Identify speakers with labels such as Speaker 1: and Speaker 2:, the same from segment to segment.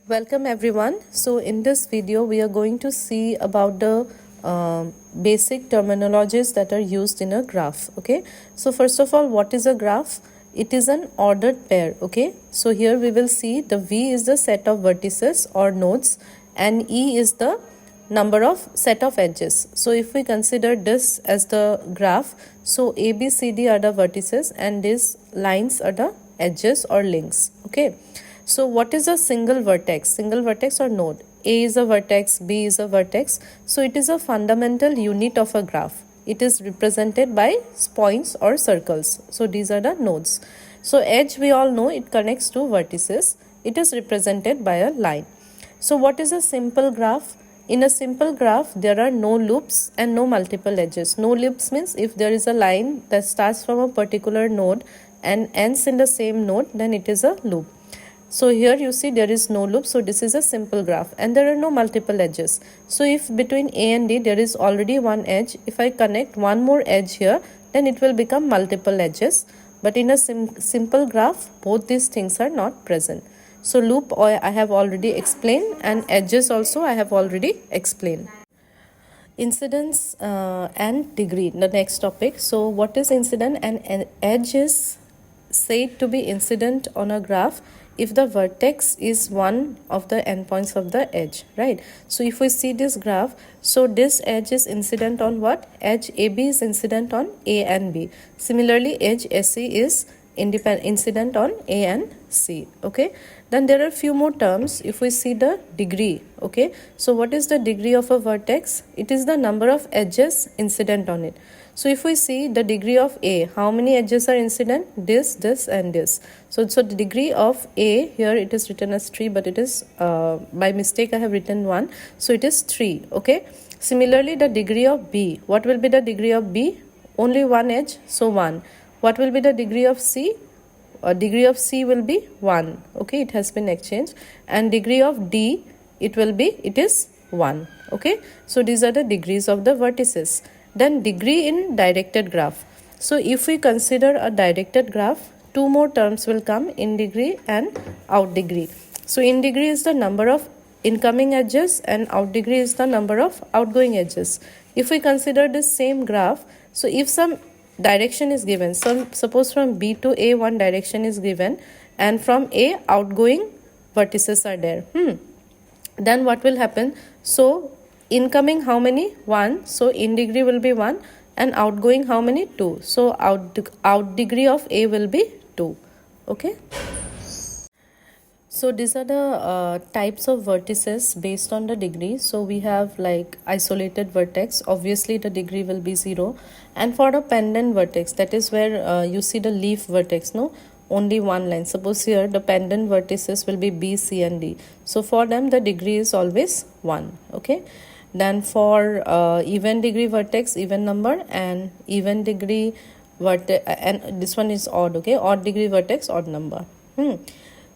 Speaker 1: Welcome everyone. So in this video we are going to see about the basic terminologies that are used in a graph. Okay, so first of all, what is a graph? It is an ordered pair. Okay, so here we will see the V is the set of vertices or nodes and E is the number of set of edges. So if we consider this as the graph, so A, B, C, D are the vertices and these lines are the edges or links. Okay, so what is a single vertex? Single vertex or node? A is a vertex, B is a vertex. So it is a fundamental unit of a graph. It is represented by points or circles. So these are the nodes. So edge, we all know, it connects to vertices. It is represented by a line. So what is a simple graph? In a simple graph, there are no loops and no multiple edges. No loops means if there is a line that starts from a particular node and ends in the same node, then it is a loop. So here you see there is no loop, so this is a simple graph and there are no multiple edges. So if between A and D there is already one edge, if I connect one more edge here, then it will become multiple edges. But in a simple graph, both these things are not present. So loop I have already explained and edges also I have already explained. Incidence and degree, the next topic. So what is incident? An edge is said to be incident on a graph if the vertex is one of the endpoints of the edge, right? So if we see this graph, so this edge is incident on what? Edge AB is incident on A and B. Similarly, edge SE is incident on A and C. Okay, then there are few more terms. If we see the degree, okay, so what is the degree of a vertex? It is the number of edges incident on it. So if we see the degree of A, how many edges are incident? This, this and this. So the degree of A, here it is written as 3, but it is by mistake I have written 1. So it is 3. Okay. Similarly, the degree of B, what will be the degree of B? Only one edge, so 1. What will be the degree of C? Degree of C will be 1. Okay, it has been exchanged. And degree of D, it is 1. Okay, so these are the degrees of the vertices. Then degree in directed graph. So if we consider a directed graph, two more terms will come, in degree and out degree. So in degree is the number of incoming edges and out degree is the number of outgoing edges. If we consider this same graph, so if some direction is given, so suppose from B to A one direction is given and from A outgoing vertices are there, then what will happen? So incoming how many? 1. So in degree will be 1 and outgoing how many? 2. So out degree of A will be 2. Okay. So these are the types of vertices based on the degree. So we have like isolated vertex, obviously the degree will be 0. And for the pendant vertex, that is where you see the leaf vertex, no? Only one line. Suppose here the pendant vertices will be B, C and D. So for them the degree is always 1. Okay. Then for even degree vertex, even number, and even degree vertex, and this one is odd. Okay, odd degree vertex, odd number.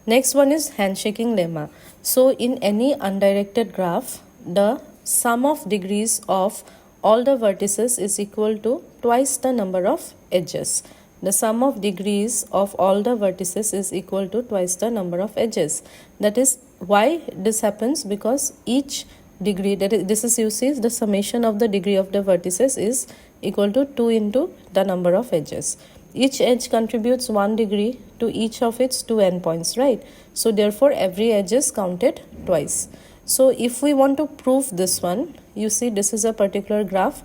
Speaker 1: Next one is handshaking lemma. So in any undirected graph, the sum of degrees of all the vertices is equal to twice the number of edges. The sum of degrees of all the vertices is equal to twice the number of edges. That is why this happens, because each degree, that is, this is, you see, the summation of the degree of the vertices is equal to 2 into the number of edges. Each edge contributes 1 degree to each of its 2 endpoints, right? So therefore every edge is counted twice. So if we want to prove this one, you see this is a particular graph.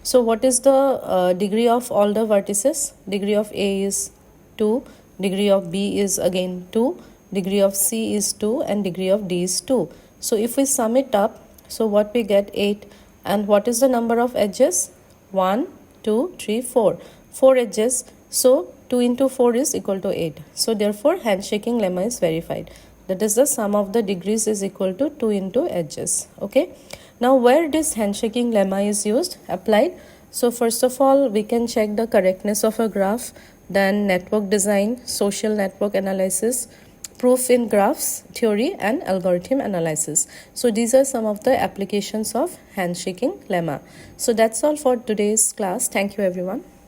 Speaker 1: So what is the degree of all the vertices? Degree of A is 2, degree of B is again 2, degree of C is 2 and degree of D is 2. So if we sum it up, so what we get? 8. And what is the number of edges? 1, 2, 3, 4. 4 edges. So 2 into 4 is equal to 8. So therefore handshaking lemma is verified. That is the sum of the degrees is equal to 2 into edges. Okay. Now where this handshaking lemma is used? Applied. So first of all, we can check the correctness of a graph, then network design, social network analysis, proof in graphs theory and algorithm analysis. So these are some of the applications of handshaking lemma. So that's all for today's class. Thank you everyone.